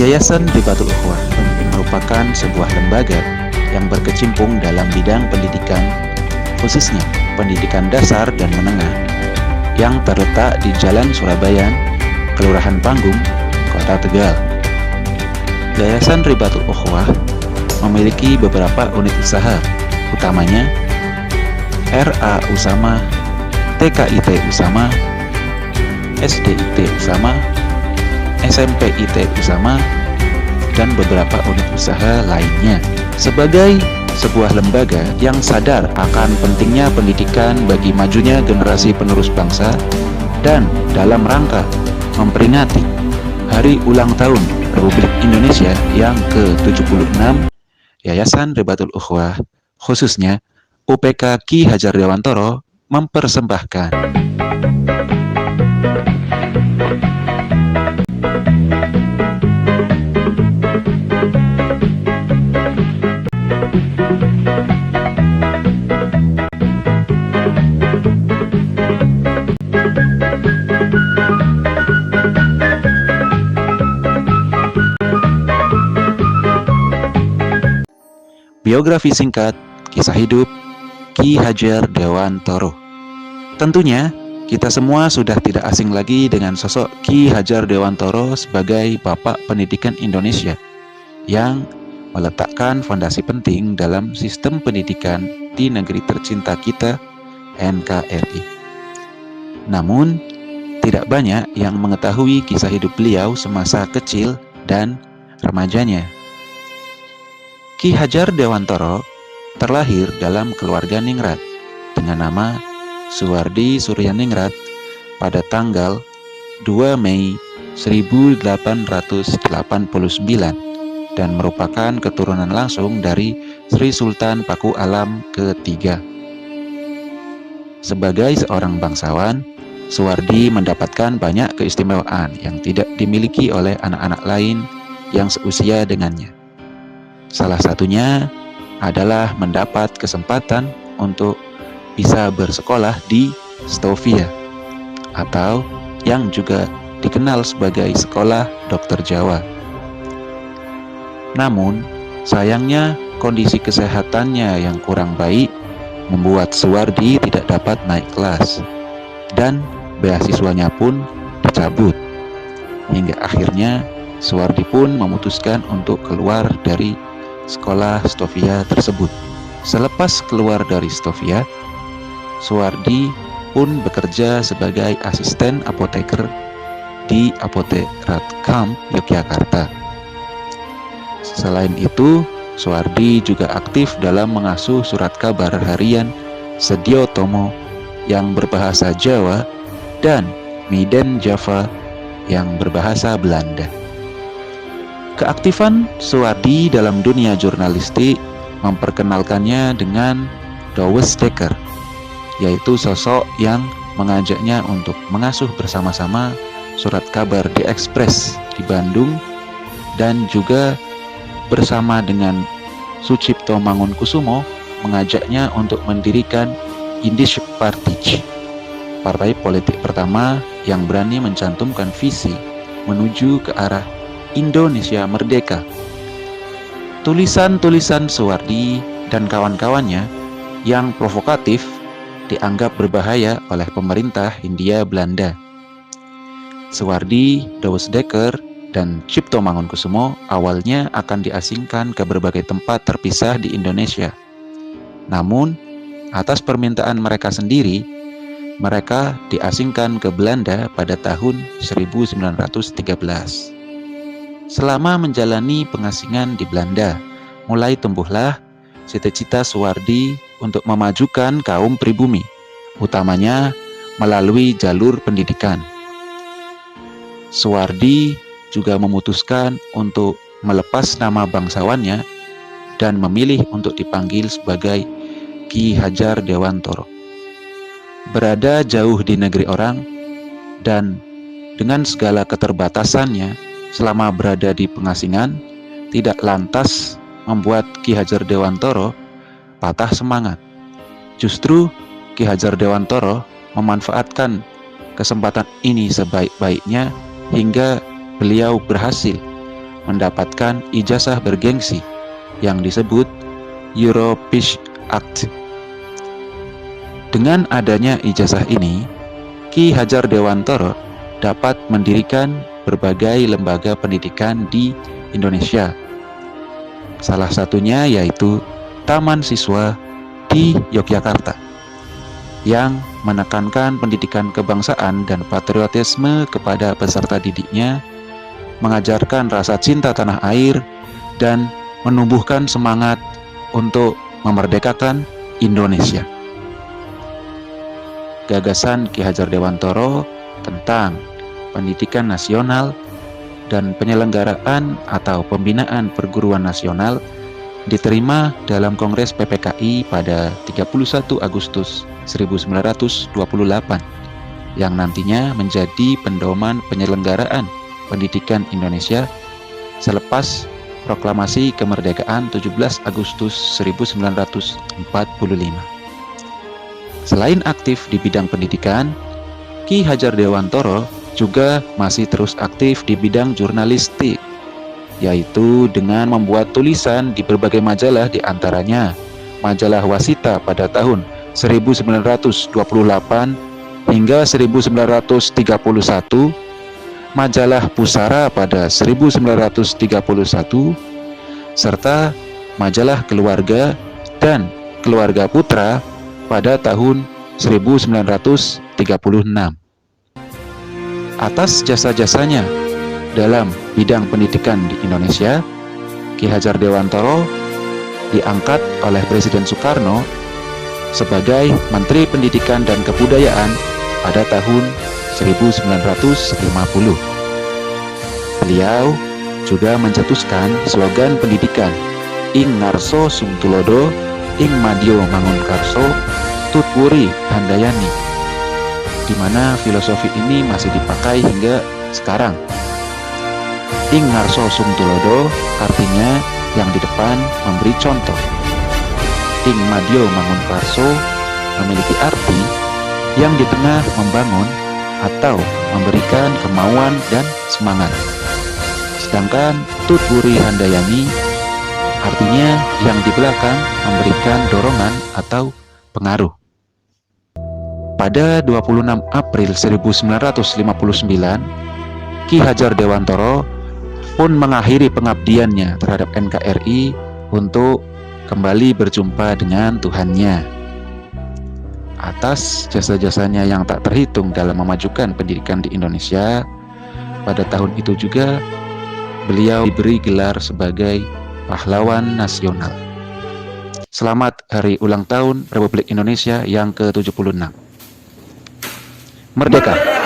Yayasan Ribatul Ukhuwah merupakan sebuah lembaga yang berkecimpung dalam bidang pendidikan, khususnya pendidikan dasar dan menengah, yang terletak di Jalan Surabayan, Kelurahan Panggung, Kota Tegal. Yayasan Ribatul Ukhuwah memiliki beberapa unit usaha, utamanya RA Usama, TKIT Usama, SDIT Usama, SMPIT Usama, dan beberapa unit usaha lainnya. Sebagai sebuah lembaga yang sadar akan pentingnya pendidikan bagi majunya generasi penerus bangsa, dan dalam rangka memperingati Hari Ulang Tahun Republik Indonesia yang ke-76, Yayasan Ribatul Ukhuwah, khususnya UPK Ki Hajar Dewantoro, mempersembahkan biografi singkat kisah hidup Ki Hajar Dewantoro. Tentunya kita semua sudah tidak asing lagi dengan sosok Ki Hajar Dewantoro sebagai Bapak Pendidikan Indonesia yang meletakkan fondasi penting dalam sistem pendidikan di negeri tercinta kita, NKRI. Namun, tidak banyak yang mengetahui kisah hidup beliau semasa kecil dan remajanya. Ki Hajar Dewantoro terlahir dalam keluarga ningrat dengan nama Suwardi Suryaningrat pada tanggal 2 Mei 1889 dan merupakan keturunan langsung dari Sri Sultan Paku Alam ketiga. Sebagai seorang bangsawan, Suwardi mendapatkan banyak keistimewaan yang tidak dimiliki oleh anak-anak lain yang seusia dengannya. Salah satunya adalah mendapat kesempatan untuk bisa bersekolah di Stovia, atau yang juga dikenal sebagai Sekolah Dokter Jawa. Namun, sayangnya kondisi kesehatannya yang kurang baik membuat Suwardi tidak dapat naik kelas, dan beasiswanya pun dicabut. Hingga akhirnya Suwardi pun memutuskan untuk keluar dari sekolah Stovia tersebut. Selepas keluar dari Stovia, Suwardi pun bekerja sebagai asisten apoteker di Apoterat Kamp, Yogyakarta. Selain itu, Suwardi juga aktif dalam mengasuh surat kabar harian Sedio Tomo yang berbahasa Jawa dan Medan Java yang berbahasa Belanda. Keaktifan Suwardi dalam dunia jurnalistik memperkenalkannya dengan Douwes Dekker, yaitu sosok yang mengajaknya untuk mengasuh bersama-sama surat kabar di Express di Bandung, dan juga bersama dengan Sucipto Mangunkusumo mengajaknya untuk mendirikan Indische Partij, partai politik pertama yang berani mencantumkan visi menuju ke arah Indonesia merdeka. Tulisan-tulisan Suwardi dan kawan-kawannya yang provokatif dianggap berbahaya oleh pemerintah Hindia Belanda. Suwardi, Douwes Dekker, dan Cipto Mangunkusumo awalnya akan diasingkan ke berbagai tempat terpisah di Indonesia. Namun, atas permintaan mereka sendiri, mereka diasingkan ke Belanda pada tahun 1913. Selama menjalani pengasingan di Belanda, mulai tumbuhlah cita-cita Suwardi untuk memajukan kaum pribumi, utamanya melalui jalur pendidikan. Suwardi juga memutuskan untuk melepas nama bangsawannya dan memilih untuk dipanggil sebagai Ki Hajar Dewantoro. Berada jauh di negeri orang dan dengan segala keterbatasannya selama berada di pengasingan, tidak lantas membuat Ki Hajar Dewantoro patah semangat. Justru Ki Hajar Dewantoro memanfaatkan kesempatan ini sebaik-baiknya hingga beliau berhasil mendapatkan ijazah bergengsi yang disebut Europees Act. Dengan adanya ijazah ini, Ki Hajar Dewantara dapat mendirikan berbagai lembaga pendidikan di Indonesia. Salah satunya yaitu Taman Siswa di Yogyakarta yang menekankan pendidikan kebangsaan dan patriotisme kepada peserta didiknya, mengajarkan rasa cinta tanah air, dan menumbuhkan semangat untuk memerdekakan Indonesia. Gagasan Ki Hajar Dewantara tentang pendidikan nasional dan penyelenggaraan atau pembinaan perguruan nasional diterima dalam Kongres PPKI pada 31 Agustus 1928 yang nantinya menjadi pedoman penyelenggaraan pendidikan Indonesia selepas proklamasi kemerdekaan 17 Agustus 1945. Selain aktif di bidang pendidikan, Ki Hajar Dewantara juga masih terus aktif di bidang jurnalistik, yaitu dengan membuat tulisan di berbagai majalah, di antaranya majalah Wasita pada tahun 1928 hingga 1931, majalah Pusara pada 1931, serta majalah Keluarga dan Keluarga Putra pada tahun 1936. Atas jasa-jasanya dalam bidang pendidikan di Indonesia, Ki Hajar Dewantara diangkat oleh Presiden Soekarno sebagai Menteri Pendidikan dan Kebudayaan pada tahun 1950. Beliau juga mencetuskan slogan pendidikan Ing Ngarso Sungtulodo, Ing Madyo Mangunkarso, Tutwuri Handayani, di mana filosofi ini masih dipakai hingga sekarang. Ing Ngarso Sungtulodo artinya yang di depan memberi contoh. Ing Madyo Mangunkarso memiliki arti yang di tengah membangun atau memberikan kemauan dan semangat. Sedangkan Tutwuri Handayani artinya yang di belakang memberikan dorongan atau pengaruh. Pada 26 April 1959, Ki Hajar Dewantara pun mengakhiri pengabdiannya terhadap NKRI untuk kembali berjumpa dengan Tuhannya. Atas jasa-jasanya yang tak terhitung dalam memajukan pendidikan di Indonesia, pada tahun itu juga beliau diberi gelar sebagai pahlawan nasional. Selamat Hari Ulang Tahun Republik Indonesia yang ke-76. Merdeka!